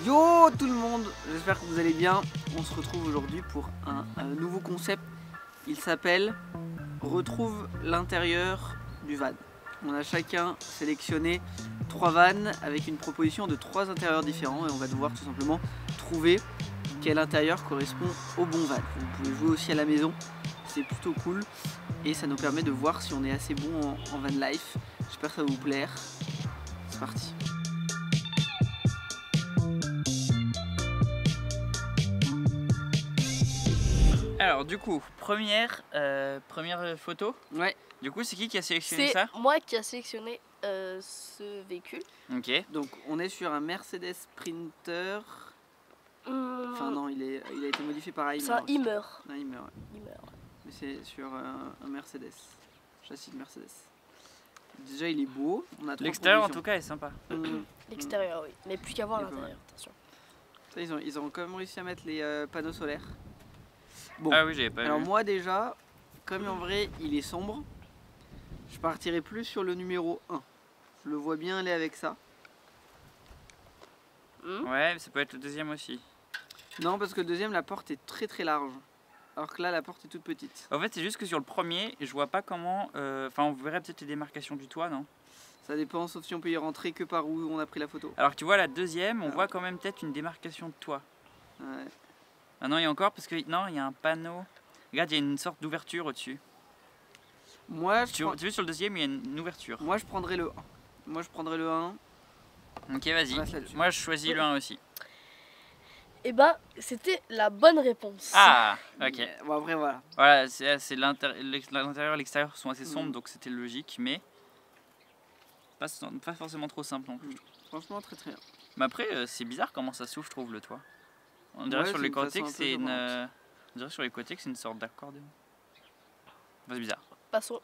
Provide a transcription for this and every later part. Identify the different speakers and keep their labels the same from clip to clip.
Speaker 1: Yo tout le monde, j'espère que vous allez bien. On se retrouve aujourd'hui pour un nouveau concept. Il s'appelle Retrouve l'intérieur du van. On a chacun sélectionné 3 vannes avec une proposition de 3 intérieurs différents et on va devoir tout simplement trouver quel intérieur correspond au bon van. Vous pouvez jouer aussi à la maison, c'est plutôt cool et ça nous permet de voir si on est assez bon en van life. J'espère que ça va vous plaire. C'est parti.
Speaker 2: Alors du coup, première photo.
Speaker 1: Ouais.
Speaker 2: Du coup, c'est qui a sélectionné
Speaker 3: C'est
Speaker 2: ça?
Speaker 3: moi qui a sélectionné ce véhicule.
Speaker 2: Ok.
Speaker 1: Donc on est sur un Mercedes Sprinter. Enfin non, il a été modifié par Hummer.
Speaker 3: C'est un Hummer.
Speaker 1: Un Hummer, ouais.
Speaker 3: Hummer.
Speaker 1: Mais c'est sur un Mercedes. Châssis de Mercedes. Déjà il est beau.
Speaker 2: L'extérieur en tout cas est sympa.
Speaker 3: L'extérieur, oui. Mais plus qu'à voir
Speaker 1: Il est pas
Speaker 3: l'intérieur, attention.
Speaker 1: Ça, ils ont quand même réussi à mettre les panneaux solaires. Bon,
Speaker 2: Ah oui, j'avais pas
Speaker 1: alors
Speaker 2: vu.
Speaker 1: moi déjà, comme en vrai il est sombre, je partirai plus sur le numéro 1. Je le vois bien aller avec ça.
Speaker 2: Ouais, ça peut être le deuxième aussi.
Speaker 1: Non, parce que le deuxième, la porte est très très large. Alors que là, la porte est toute petite.
Speaker 2: En fait, c'est juste que sur le premier, je vois pas comment. Enfin, on verrait peut-être les démarcations du toit, non?
Speaker 1: Ça dépend, sauf si on peut y rentrer que par où on a pris la photo.
Speaker 2: Alors que tu vois, la deuxième, on
Speaker 1: Alors.
Speaker 2: voit quand même peut-être une démarcation de toit.
Speaker 1: Ouais.
Speaker 2: Ah non, il y a encore parce que non, il y a un panneau. Regarde, il y a une sorte d'ouverture au-dessus.
Speaker 1: Moi,
Speaker 2: Tu veux sur le deuxième, il y a une ouverture.
Speaker 1: Moi, je prendrais le 1. Moi, je prendrais le 1.
Speaker 2: Ok, vas-y.
Speaker 1: On reste là-dessus.
Speaker 2: Moi, je choisis le 1 aussi.
Speaker 3: Et bah, c'était la bonne réponse.
Speaker 2: Ah, ok.
Speaker 1: Bon, après, voilà.
Speaker 2: Voilà, c'est l'intérieur et l'extérieur sont assez sombres, donc c'était logique, mais pas forcément trop simple non plus.
Speaker 1: Franchement, très très bien.
Speaker 2: Mais après, c'est bizarre comment ça s'ouvre, je trouve, le toit. On dirait
Speaker 1: Ouais,
Speaker 2: sur
Speaker 1: c'est
Speaker 2: les
Speaker 1: une
Speaker 2: côtés
Speaker 1: façon
Speaker 2: que
Speaker 1: un peu
Speaker 2: c'est une.
Speaker 1: violente.
Speaker 2: On dirait sur les côtés que c'est une sorte d'accordéon. Enfin, c'est bizarre.
Speaker 3: Passons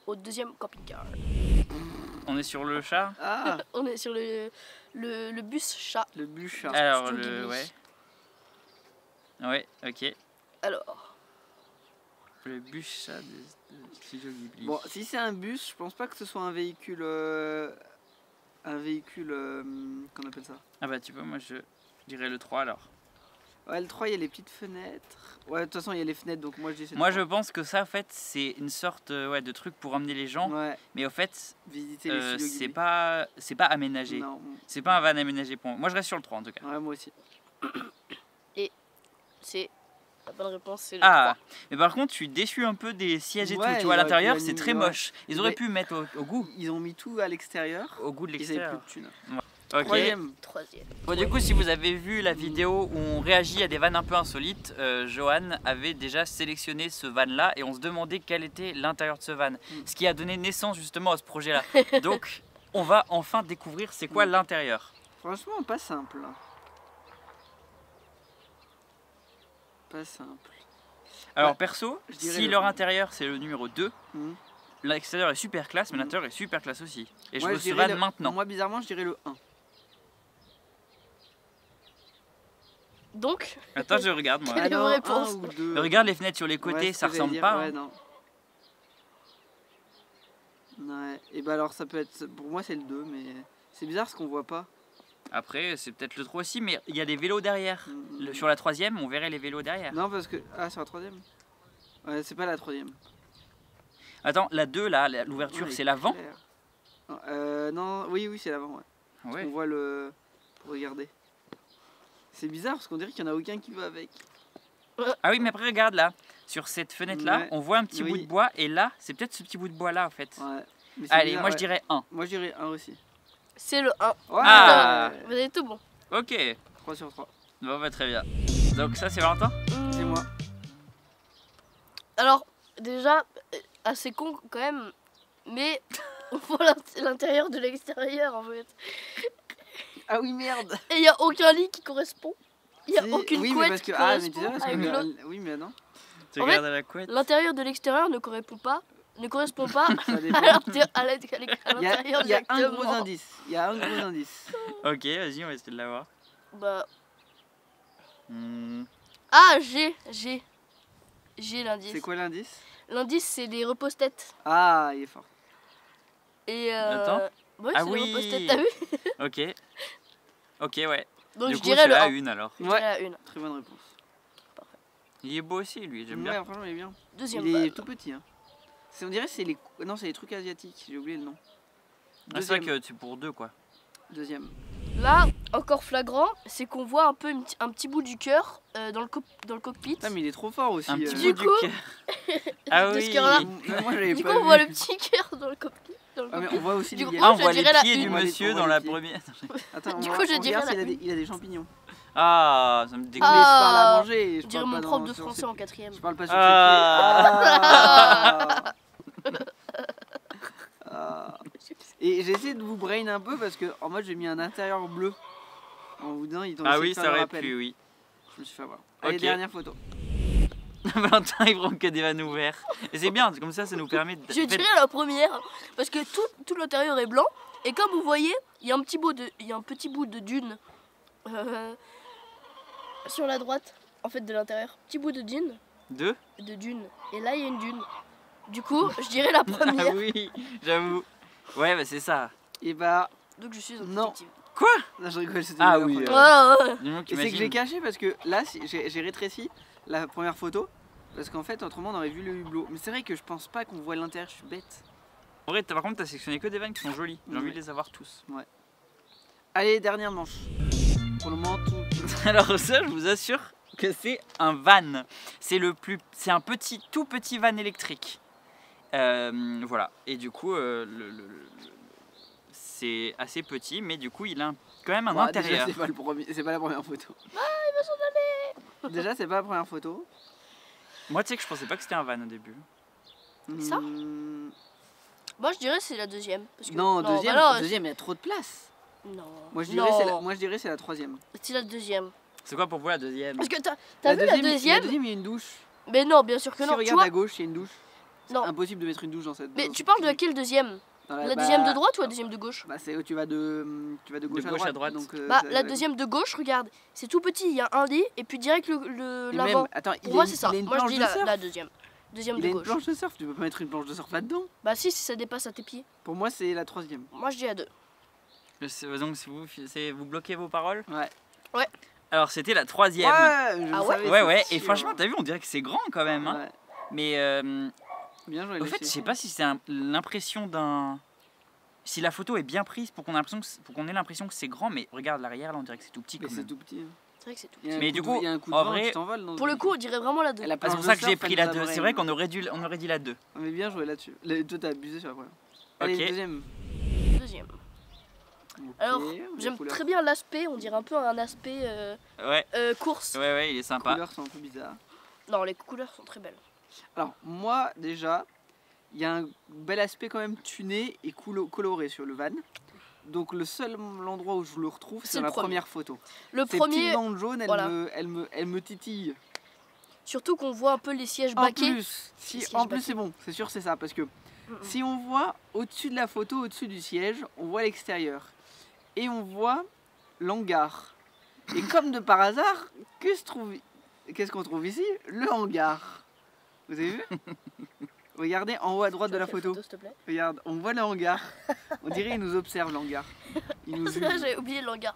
Speaker 3: au deuxième camping-car.
Speaker 2: On est sur le chat.
Speaker 1: Ah,
Speaker 3: On est sur le bus chat.
Speaker 1: le bûche.
Speaker 2: Alors,
Speaker 3: Studio
Speaker 2: le.
Speaker 3: Ghibli.
Speaker 2: Ouais. Ouais, ok.
Speaker 3: Alors,
Speaker 2: Le bus chat de Studio Ghibli.
Speaker 1: Bon, si c'est un bus, je pense pas que ce soit un véhicule. Qu'on appelle ça?
Speaker 2: Ah bah, tu vois, moi je dirais le 3 alors.
Speaker 1: Ouais, le 3, il y a les petites fenêtres. Ouais, de toute façon, il y a les fenêtres, donc moi je dis c'est le
Speaker 2: Moi
Speaker 1: 3.
Speaker 2: je pense que ça, en fait, c'est une sorte ouais, de truc pour emmener les gens,
Speaker 1: Ouais,
Speaker 2: mais au fait,
Speaker 1: visiter les studios
Speaker 2: c'est
Speaker 1: Ghibli.
Speaker 2: pas aménagé.
Speaker 1: Non,
Speaker 2: C'est pas un van aménagé pour moi. Moi je reste sur le 3 en tout cas.
Speaker 1: ouais, moi aussi.
Speaker 3: c'est la bonne réponse, c'est le
Speaker 2: Ah, mais par contre, je suis déçu un peu des sièges et
Speaker 1: Ouais,
Speaker 2: tout. Tu vois, à
Speaker 1: il aurait pu
Speaker 2: l'intérieur, c'est
Speaker 1: animer,
Speaker 2: très
Speaker 1: ouais.
Speaker 2: moche. Ils auraient
Speaker 1: Mais-
Speaker 2: pu mettre au goût.
Speaker 1: Ils ont mis tout à l'extérieur.
Speaker 2: Au goût de
Speaker 1: Ils avaient
Speaker 2: l'extérieur.
Speaker 1: plus de thunes.
Speaker 2: Ok.
Speaker 1: Troisième.
Speaker 3: 3e.
Speaker 2: Bon, du coup, si vous avez vu la vidéo où on réagit à des vannes un peu insolites, Johan avait déjà sélectionné ce van là et on se demandait quel était l'intérieur de ce van. Ce qui a donné naissance justement à ce projet là. Donc, on va enfin découvrir c'est quoi l'intérieur.
Speaker 1: Franchement, pas simple. Hein. Pas simple.
Speaker 2: Alors,
Speaker 1: Ouais,
Speaker 2: perso,
Speaker 1: je dirais
Speaker 2: si
Speaker 1: le-
Speaker 2: leur intérieur c'est le numéro 2,
Speaker 1: Mhm.
Speaker 2: l'extérieur est super classe, mais l'intérieur est super classe aussi. Et je
Speaker 1: Ouais,
Speaker 2: veux ce
Speaker 1: dirais
Speaker 2: van maintenant.
Speaker 1: Moi, bizarrement, je dirais le 1.
Speaker 3: Donc,
Speaker 2: Attends, je regarde moi.
Speaker 3: Quelle est vos réponses?
Speaker 1: 1 ou 2.
Speaker 2: Mais regarde les fenêtres sur les côtés,
Speaker 1: Ouais,
Speaker 2: ça
Speaker 1: c'est ce que
Speaker 2: ressemble
Speaker 1: j'allais
Speaker 2: pas.
Speaker 1: dire,
Speaker 2: hein.
Speaker 1: Ouais, non. Ouais, et bah alors ça peut être. Pour moi, c'est le 2, mais c'est bizarre ce qu'on voit pas.
Speaker 2: Après, c'est peut-être le 3 aussi, mais il y a des vélos derrière.
Speaker 1: Mhm.
Speaker 2: Sur la 3e, on verrait les vélos derrière.
Speaker 1: Non, parce que. Ah, c'est la 3ème. Ouais, c'est pas la 3ème.
Speaker 2: Attends, la 2 là, l'ouverture, c'est l'avant.
Speaker 1: Non, oui, c'est l'avant, ouais. Parce
Speaker 2: Ouais.
Speaker 1: qu'on voit le. Regardez. C'est bizarre parce qu'on dirait qu'il n'y en a aucun qui va avec.
Speaker 2: Ah oui, mais après, regarde là. Sur cette fenêtre là,
Speaker 1: Ouais.
Speaker 2: on voit un petit
Speaker 1: Oui.
Speaker 2: bout de bois. Et là, c'est peut-être ce petit bout de bois là en fait.
Speaker 1: Ouais. Mais c'est
Speaker 2: Allez,
Speaker 1: bizarre,
Speaker 2: moi je
Speaker 1: ouais.
Speaker 2: dirais 1.
Speaker 1: Moi, je dirais 1 aussi.
Speaker 3: c'est le 1.
Speaker 1: Ouais.
Speaker 2: Ah.
Speaker 3: Vous avez tout bon.
Speaker 2: Ok.
Speaker 1: 3 sur 3.
Speaker 2: Bon, bah très bien. Donc, ça, c'est Valentin.
Speaker 1: C'est moi.
Speaker 3: Alors, déjà, assez con quand même, mais on voit l'intérieur de l'extérieur en fait.
Speaker 1: Ah oui, merde.
Speaker 3: Et il n'y a aucun lit qui correspond. Il n'y a
Speaker 1: Si,
Speaker 3: aucune
Speaker 1: oui, mais
Speaker 3: couette
Speaker 1: parce que.
Speaker 3: qui
Speaker 1: Ah, mais tu
Speaker 3: correspond
Speaker 1: sais, parce
Speaker 3: avec
Speaker 1: que.
Speaker 3: l'autre.
Speaker 1: Oui, mais non.
Speaker 2: Tu
Speaker 3: En
Speaker 2: regardes à la couette.
Speaker 3: L'intérieur de l'extérieur ne correspond pas
Speaker 1: Ça dépend.
Speaker 3: à l'intérieur
Speaker 1: Il y a un gros
Speaker 3: directement.
Speaker 1: indice. Il y a un gros indice.
Speaker 2: Ok, vas-y, on va essayer de l'avoir.
Speaker 3: Bah,
Speaker 2: Hmm.
Speaker 3: ah, j'ai l'indice.
Speaker 1: C'est quoi l'indice?
Speaker 3: L'indice, c'est les repose-têtes.
Speaker 1: Ah, il est fort.
Speaker 3: Et
Speaker 2: Attends.
Speaker 3: ouais,
Speaker 2: Ah
Speaker 3: c'est
Speaker 2: oui.
Speaker 3: les repose-têtes, t'as vu?
Speaker 2: Ok. Ok, ouais.
Speaker 3: Donc
Speaker 2: Du
Speaker 3: je
Speaker 2: coup,
Speaker 3: dirais
Speaker 2: c'est
Speaker 3: le
Speaker 2: la
Speaker 3: 1.
Speaker 2: une alors.
Speaker 3: Je dirais la 1.
Speaker 1: Très bonne réponse.
Speaker 2: Il est beau aussi, lui, j'aime
Speaker 1: Ouais,
Speaker 2: bien.
Speaker 1: franchement, il est bien.
Speaker 3: Deuxième
Speaker 1: Il est
Speaker 3: van.
Speaker 1: tout petit. Hein. On dirait que c'est les... Non, c'est les trucs asiatiques, j'ai oublié le nom.
Speaker 2: Ah, c'est vrai
Speaker 1: Deuxième.
Speaker 2: que c'est pour 2 quoi.
Speaker 1: Deuxième.
Speaker 3: Là, encore flagrant, c'est qu'on voit un peu un petit bout du cœur dans le cockpit.
Speaker 1: Putain, mais il est trop fort aussi.
Speaker 2: Un petit
Speaker 3: Du
Speaker 2: bout du
Speaker 3: coup-
Speaker 2: cœur. Ah
Speaker 3: de
Speaker 2: oui.
Speaker 3: ce cœur-là.
Speaker 1: Même moi, j'avais
Speaker 3: Du coup,
Speaker 1: pas
Speaker 3: on voit
Speaker 1: vu.
Speaker 3: le petit cœur dans le cockpit.
Speaker 1: Ah, mais on voit aussi
Speaker 3: Du
Speaker 1: les
Speaker 3: coup,
Speaker 1: gars.
Speaker 2: Ah, on
Speaker 3: je
Speaker 2: voit les
Speaker 3: dirais la
Speaker 2: pieds du
Speaker 1: une. On voit les-
Speaker 2: monsieur
Speaker 1: on voit
Speaker 2: dans
Speaker 1: les
Speaker 2: la
Speaker 1: pieds.
Speaker 2: première.
Speaker 1: Attends,
Speaker 3: Du
Speaker 1: on
Speaker 3: coup,
Speaker 1: va-
Speaker 3: je
Speaker 1: on
Speaker 3: dirais
Speaker 1: regarde
Speaker 3: la
Speaker 1: s'il il a des champignons.
Speaker 2: Ah, ça me dégoûte.
Speaker 1: Mais je parle à
Speaker 3: Ah,
Speaker 1: manger.
Speaker 3: Je dirais mon prof de français en 4ème.
Speaker 1: Je parle pas sur
Speaker 2: Ah.
Speaker 1: ses pieds. Ah. Et j'ai essayé de vous brain un peu parce que en mode j'ai mis un intérieur bleu. En vous disant, ils t'ont
Speaker 2: Ah
Speaker 1: essayé
Speaker 2: oui,
Speaker 1: de faire
Speaker 2: ça
Speaker 1: le
Speaker 2: aurait
Speaker 1: rappel.
Speaker 2: pu, oui.
Speaker 1: Je me suis fait avoir. Allez,
Speaker 2: Ok.
Speaker 1: dernière photo.
Speaker 2: Valentin, il prend que des vannes ouverts. Et c'est bien, comme ça nous permet de.
Speaker 3: Je dirais la première, parce que tout l'intérieur est blanc. Et comme vous voyez, il y a un petit bout de dune sur la droite, en fait, de l'intérieur. Petit bout de dune.
Speaker 2: 2.
Speaker 3: Et là, il y a une dune. Du coup, je dirais la
Speaker 2: Ah
Speaker 3: première.
Speaker 2: oui, j'avoue. Ouais, bah c'est ça.
Speaker 1: Et bah,
Speaker 3: Donc je suis
Speaker 1: Non.
Speaker 3: objective.
Speaker 1: là je rigole, c'était
Speaker 2: Ah
Speaker 1: la
Speaker 2: oui,
Speaker 1: première.
Speaker 3: Ouais.
Speaker 2: Dis-moi
Speaker 1: Et c'est que j'ai
Speaker 2: qu'imagine.
Speaker 1: caché parce que là j'ai rétréci la première photo. Parce qu'en fait, autrement, on aurait vu le hublot. Mais c'est vrai que je pense pas qu'on voit l'intérieur, je suis bête.
Speaker 2: En vrai, par contre, t'as sélectionné que des vannes qui sont jolies. J'ai envie
Speaker 1: Ouais.
Speaker 2: de les avoir tous.
Speaker 1: Allez, dernière manche. Pour le moment, tout.
Speaker 2: Alors ça, je vous assure que c'est un van. C'est un tout petit van électrique. Voilà. Et du coup, c'est assez petit, mais du coup, il a quand même un
Speaker 1: Bah,
Speaker 2: intérieur.
Speaker 1: Déjà, c'est pas la première photo. Déjà, c'est pas la première photo.
Speaker 2: Moi, tu sais que je pensais pas que c'était un van au début.
Speaker 3: Ça
Speaker 1: Hmm,
Speaker 3: Moi, je dirais c'est la deuxième. Parce que...
Speaker 1: Non, deuxième,
Speaker 3: bah non,
Speaker 1: deuxième, il y a trop de place.
Speaker 3: Non.
Speaker 1: Moi je dirais,
Speaker 3: Non.
Speaker 1: moi, je dirais c'est la troisième.
Speaker 3: C'est la deuxième.
Speaker 2: C'est quoi pour vous la deuxième?
Speaker 3: Parce que t'as vu la
Speaker 1: La
Speaker 3: deuxième
Speaker 1: deuxième, il y a une douche.
Speaker 3: Mais non, bien sûr que
Speaker 1: Si
Speaker 3: non.
Speaker 1: on
Speaker 3: Tu
Speaker 1: regarde
Speaker 3: vois
Speaker 1: à gauche, il y a une douche. C'est
Speaker 3: Non.
Speaker 1: impossible de mettre une douche dans cette.
Speaker 3: Mais
Speaker 1: dans
Speaker 3: tu
Speaker 1: cette
Speaker 3: parles de
Speaker 1: clinique.
Speaker 3: quelle deuxième?
Speaker 1: Dans
Speaker 3: La
Speaker 1: bah,
Speaker 3: deuxième de droite ou la deuxième de gauche?
Speaker 1: Bah c'est où tu vas de gauche,
Speaker 2: gauche à droite.
Speaker 1: Donc,
Speaker 3: Bah,
Speaker 1: c'est
Speaker 3: la deuxième de gauche, regarde, c'est tout petit, il y a un lit, et puis direct
Speaker 1: Et
Speaker 3: l'avant.
Speaker 1: même, attends,
Speaker 3: Pour moi, c'est ça.
Speaker 1: il a une
Speaker 3: Moi, je
Speaker 1: planche
Speaker 3: dis
Speaker 1: de surf.
Speaker 3: la deuxième. Deuxième
Speaker 1: Il a
Speaker 3: de
Speaker 1: une
Speaker 3: gauche.
Speaker 1: planche de surf. Tu peux pas mettre une planche de surf là-dedans.
Speaker 3: Bah, si ça dépasse à tes pieds.
Speaker 1: Pour moi, c'est la troisième.
Speaker 3: Moi, je dis à 2.
Speaker 2: Donc, vous bloquez vos paroles?
Speaker 1: Ouais.
Speaker 3: Ouais.
Speaker 2: Alors, c'était la troisième.
Speaker 1: Ouais, je
Speaker 3: Ah ouais
Speaker 1: savais,
Speaker 2: Ouais,
Speaker 1: c'est
Speaker 2: ouais. Et
Speaker 1: sûr.
Speaker 2: franchement, t'as vu, on dirait que c'est grand quand même. Hein.
Speaker 1: Ouais.
Speaker 2: Mais
Speaker 1: Bien joué.
Speaker 2: au fait, je sais pas si c'est l'impression d'un. Si la photo est bien prise pour qu'on ait l'impression que c'est grand, mais regarde l'arrière là, on dirait que c'est tout petit
Speaker 1: Mais
Speaker 2: quand
Speaker 1: c'est
Speaker 2: même.
Speaker 1: tout petit. Hein.
Speaker 3: C'est vrai que c'est tout.
Speaker 1: Il y a un
Speaker 2: Mais
Speaker 1: coup
Speaker 2: du
Speaker 1: de-
Speaker 2: coup,
Speaker 1: il y a un coup de
Speaker 2: en
Speaker 1: vent,
Speaker 2: vrai-
Speaker 1: tu t'envoles dans
Speaker 3: Pour le coup, on dirait vraiment la 2.
Speaker 1: Et la
Speaker 2: Ah, c'est
Speaker 1: planche
Speaker 2: pour
Speaker 1: de
Speaker 2: ça que j'ai
Speaker 1: surf,
Speaker 2: pris
Speaker 1: elle
Speaker 2: la
Speaker 1: nous a
Speaker 2: 2. C'est
Speaker 1: brain.
Speaker 2: vrai qu'on aurait dit la 2.
Speaker 1: On est bien joué là-dessus. Toi, t'as abusé sur la première. Allez,
Speaker 2: Ok.
Speaker 1: deuxième.
Speaker 3: Deuxième.
Speaker 1: Ok,
Speaker 3: Alors,
Speaker 1: les
Speaker 3: j'aime
Speaker 1: couleurs.
Speaker 3: très bien l'aspect, on dirait un peu un aspect
Speaker 2: Ouais,
Speaker 3: course.
Speaker 2: ouais, il est
Speaker 1: Les
Speaker 2: sympa.
Speaker 1: couleurs sont un peu bizarres.
Speaker 3: Non, les couleurs sont très belles.
Speaker 1: Alors, moi, déjà, il y a un bel aspect quand même tuné et coloré sur le van. Donc, le seul endroit où je le retrouve,
Speaker 3: C'est
Speaker 1: c'est dans
Speaker 3: le
Speaker 1: la
Speaker 3: premier.
Speaker 1: première photo.
Speaker 3: Le
Speaker 1: Ces
Speaker 3: premier,
Speaker 1: petites bandes jaunes,
Speaker 3: voilà.
Speaker 1: elles me titillent.
Speaker 3: surtout qu'on voit un peu les sièges
Speaker 1: En
Speaker 3: baquets.
Speaker 1: plus,
Speaker 3: sièges
Speaker 1: en plus
Speaker 3: baquets.
Speaker 1: c'est bon, c'est sûr, c'est ça. Parce que
Speaker 3: Mm.
Speaker 1: si on voit au-dessus de la photo, au-dessus du siège, on voit l'extérieur. Et on voit l'hangar. Et comme de par hasard, qu'est-ce qu'on trouve ici? Le hangar. Vous avez vu? Regardez en haut à droite
Speaker 3: Tu
Speaker 1: de la
Speaker 3: refais
Speaker 1: photo.
Speaker 3: s'il te plaît.
Speaker 1: Regarde, on voit le hangar. On dirait qu'il nous observe, le hangar. Il nous juge.
Speaker 3: J'avais oublié le hangar.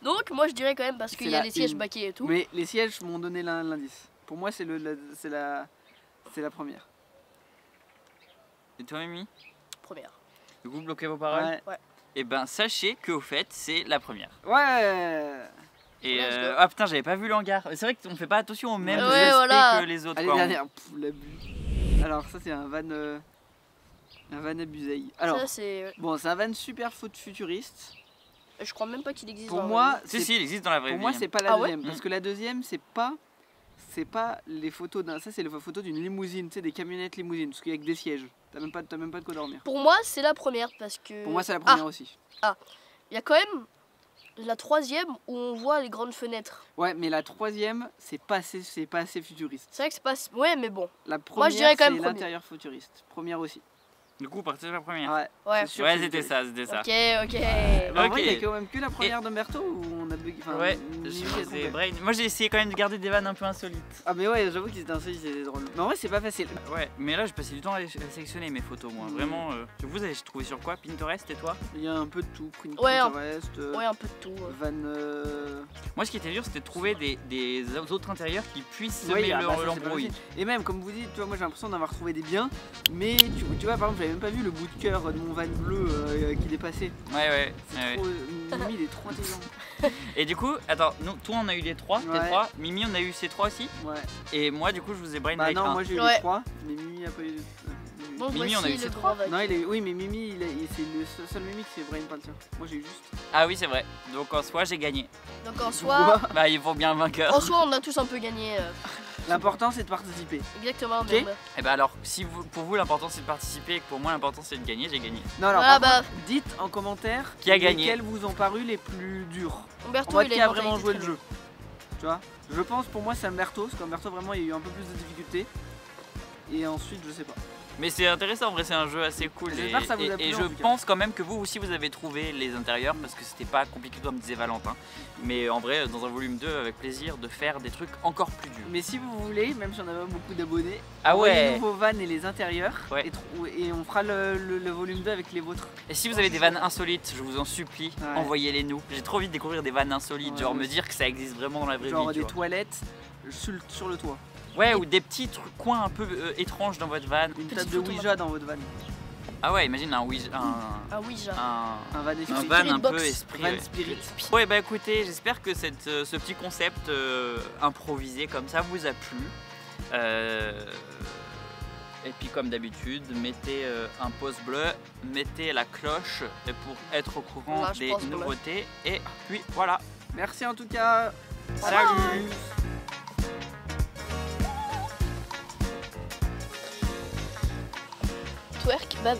Speaker 3: Donc, moi je dirais quand même, parce qu'il
Speaker 1: C'est
Speaker 3: y a
Speaker 1: la
Speaker 3: les sièges
Speaker 1: une.
Speaker 3: baquets et tout.
Speaker 1: Mais les sièges m'ont donné l'indice. Pour moi, c'est la première.
Speaker 2: Et toi, Mimi?
Speaker 3: Première.
Speaker 2: Du coup, bloquez vos paroles.
Speaker 1: Ouais.
Speaker 2: Et ben, sachez qu'au fait, c'est la première.
Speaker 1: Ouais.
Speaker 2: Et
Speaker 3: Let's go.
Speaker 2: ah putain, j'avais pas vu le hangar. C'est vrai qu'on fait pas attention aux mêmes
Speaker 1: Ouais,
Speaker 2: aspects
Speaker 3: voilà.
Speaker 2: que les autres.
Speaker 1: Allez,
Speaker 2: quoi.
Speaker 1: dernière. L'abus. Alors, ça, c'est un van abusé. Alors,
Speaker 3: Ça, c'est.
Speaker 1: bon, c'est un van super futuriste.
Speaker 3: Je crois même pas qu'il existe.
Speaker 1: Pour
Speaker 3: dans la
Speaker 1: moi,
Speaker 3: vraie vie.
Speaker 2: Si, si, il existe dans la vraie
Speaker 1: pour
Speaker 2: vie.
Speaker 1: moi, c'est pas la
Speaker 3: Ah ouais
Speaker 1: deuxième. Parce que la deuxième, c'est pas les photos d'un. Ça, c'est les photos d'une limousine, tu sais, des camionnettes limousines. Parce qu'il y a que des sièges. T'as même pas de quoi dormir.
Speaker 3: Pour moi, c'est la première parce que.
Speaker 1: Pour moi, c'est la première aussi.
Speaker 3: Il y a quand même la troisième où on voit les grandes fenêtres.
Speaker 1: Ouais, mais la troisième, c'est pas assez futuriste.
Speaker 3: C'est vrai que c'est pas. Ouais, mais bon.
Speaker 1: La
Speaker 3: Moi, je
Speaker 1: première,
Speaker 3: dirais quand même
Speaker 1: c'est
Speaker 3: premier.
Speaker 1: l'intérieur futuriste. Première aussi.
Speaker 2: Du coup, partez sur la première.
Speaker 1: Ouais,
Speaker 3: Ouais.
Speaker 1: c'est sûr
Speaker 2: Ouais,
Speaker 1: que
Speaker 2: c'était ça, c'était ça.
Speaker 3: Ok, ok.
Speaker 1: Bah, en
Speaker 2: Ok.
Speaker 1: vrai, il y a quand même que la première d'Umberto où on a bugué. Enfin,
Speaker 2: Ouais,
Speaker 1: Mimi
Speaker 2: je
Speaker 1: a
Speaker 2: faisais
Speaker 1: trompé.
Speaker 2: brain. Moi j'ai essayé quand même de garder des vannes un peu insolites.
Speaker 1: Ah, mais ouais, j'avoue qu'ils étaient insolites, c'était drôle. Mais en vrai, c'est pas facile.
Speaker 2: Ouais, mais là j'ai passé du temps à sélectionner mes photos, moi. Vraiment, vous avez trouvé sur quoi? Pinterest et toi?
Speaker 1: Il y a un peu de tout.
Speaker 3: Ouais,
Speaker 1: Pinterest,
Speaker 3: Ouais, un peu de tout.
Speaker 1: Van.
Speaker 2: Moi ce qui était dur c'était de trouver des autres intérieurs qui puissent
Speaker 1: Ouais,
Speaker 2: semer
Speaker 1: ah bah ça, c'est pas
Speaker 2: l'embrouille.
Speaker 1: facile. Et même, comme vous dites, tu vois, moi j'ai l'impression d'avoir trouvé des biens, mais tu vois, par exemple, j'avais même pas vu le bout de cœur de mon van bleu qui dépassait.
Speaker 2: Ouais, ouais.
Speaker 1: C'est
Speaker 2: ouais.
Speaker 1: trop. Mimi, il est trop intelligent.
Speaker 2: Et du coup, attends, nous, toi on a eu les trois,
Speaker 1: Ouais.
Speaker 2: tes trois. Mimi on a eu ces trois aussi.
Speaker 1: Ouais.
Speaker 2: Et moi du coup je vous ai brain
Speaker 1: Bah
Speaker 2: avec
Speaker 1: non,
Speaker 2: un.
Speaker 1: moi j'ai eu
Speaker 3: Ouais.
Speaker 1: les 3, mais Mimi a pas eu.
Speaker 3: Donc
Speaker 2: Mimi,
Speaker 3: voici
Speaker 2: on a eu
Speaker 3: le
Speaker 2: ces
Speaker 3: grand vainqueur.
Speaker 1: Non, oui, mais Mimi, c'est le seul Mimi qui fait brain, pas le tien. Moi j'ai eu juste.
Speaker 2: Ah oui c'est vrai. Donc en soi j'ai gagné.
Speaker 3: Donc en soi,
Speaker 2: Bah il faut bien un vainqueur.
Speaker 3: en soi, on a tous un peu gagné.
Speaker 1: L'important c'est de participer.
Speaker 3: Exactement.
Speaker 1: Ok.
Speaker 3: donc,
Speaker 2: Et bah alors, si vous, pour vous l'important c'est de participer et que pour moi l'important c'est de gagner, j'ai gagné.
Speaker 1: Non, alors,
Speaker 3: Voilà,
Speaker 1: par
Speaker 3: bah,
Speaker 1: contre, dites en commentaire
Speaker 2: Qui a gagné.
Speaker 1: lesquels vous ont paru les plus durs. En
Speaker 3: Umberto,
Speaker 1: mode
Speaker 3: il
Speaker 1: qui
Speaker 3: a
Speaker 1: a
Speaker 3: une
Speaker 1: vraiment
Speaker 3: mentalité
Speaker 1: joué le
Speaker 3: très
Speaker 1: jeu. Tu vois. Je pense pour moi c'est Umberto, parce qu'Umberto vraiment il y a eu un peu plus de difficultés. Et ensuite je sais pas.
Speaker 2: Mais c'est intéressant en vrai, c'est un jeu assez cool.
Speaker 1: J'espère que ça vous a
Speaker 2: et
Speaker 1: plu, en
Speaker 2: je
Speaker 1: tout cas.
Speaker 2: pense quand même que vous aussi vous avez trouvé les intérieurs parce que c'était pas compliqué comme disait Valentin. Mais en vrai, dans un volume 2, avec plaisir de faire des trucs encore plus durs.
Speaker 1: Mais si vous voulez, même si on a pas beaucoup d'abonnés,
Speaker 2: Ah
Speaker 1: envoyez-nous
Speaker 2: ouais.
Speaker 1: vos vannes et les intérieurs.
Speaker 2: Ouais.
Speaker 1: Et on fera le volume 2 avec les vôtres.
Speaker 2: Et si vous avez des vannes insolites, je vous en supplie,
Speaker 1: Ouais.
Speaker 2: envoyez-les nous. J'ai trop envie de découvrir des vannes insolites,
Speaker 1: Ouais,
Speaker 2: genre
Speaker 1: moi
Speaker 2: me
Speaker 1: aussi.
Speaker 2: dire que ça existe vraiment dans la vraie
Speaker 1: Genre
Speaker 2: vie. tu
Speaker 1: des
Speaker 2: vois.
Speaker 1: toilettes sur le toit.
Speaker 2: Ouais, ou des petits coins un peu étranges dans votre van.
Speaker 1: Une
Speaker 3: Petite
Speaker 1: table de
Speaker 3: photo
Speaker 1: Ouija dans votre van.
Speaker 2: Ah ouais, imagine un Ouija,
Speaker 3: Ah oui, genre.
Speaker 2: un
Speaker 1: Un van
Speaker 2: van
Speaker 1: esprit.
Speaker 3: Spirit
Speaker 2: un peu
Speaker 3: box.
Speaker 2: esprit.
Speaker 1: Van
Speaker 2: ouais.
Speaker 1: spirit.
Speaker 2: Ouais bah écoutez, j'espère que ce petit concept improvisé comme ça vous a plu. Et puis comme d'habitude, mettez un pouce bleu, mettez la cloche pour être au courant
Speaker 3: Là, je
Speaker 2: des
Speaker 3: pense bleu.
Speaker 2: nouveautés. Et puis voilà.
Speaker 1: Merci en tout cas.
Speaker 2: Salut.
Speaker 3: Twerk, babe.